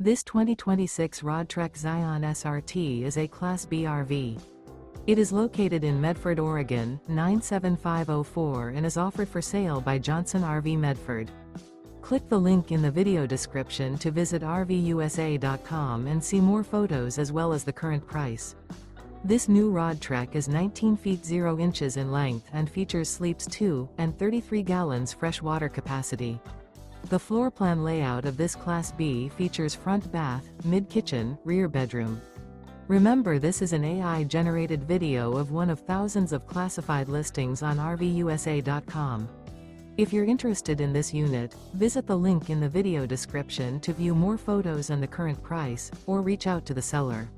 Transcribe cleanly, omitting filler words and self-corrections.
This 2026 Roadtrek ZION SRT is a Class B RV. It is located in Medford, Oregon, 97504 and is offered for sale by Johnson RV Medford. Click the link in the video description to visit RVUSA.com and see more photos as well as the current price. This new Roadtrek is 19 feet 0 inches in length and features sleeps 2 and 33 gallons fresh water capacity. The floor plan layout of this Class B features front bath, mid-kitchen, rear bedroom. Remember, this is an AI-generated video of one of thousands of classified listings on RVUSA.com. If you're interested in this unit, visit the link in the video description to view more photos and the current price, or reach out to the seller.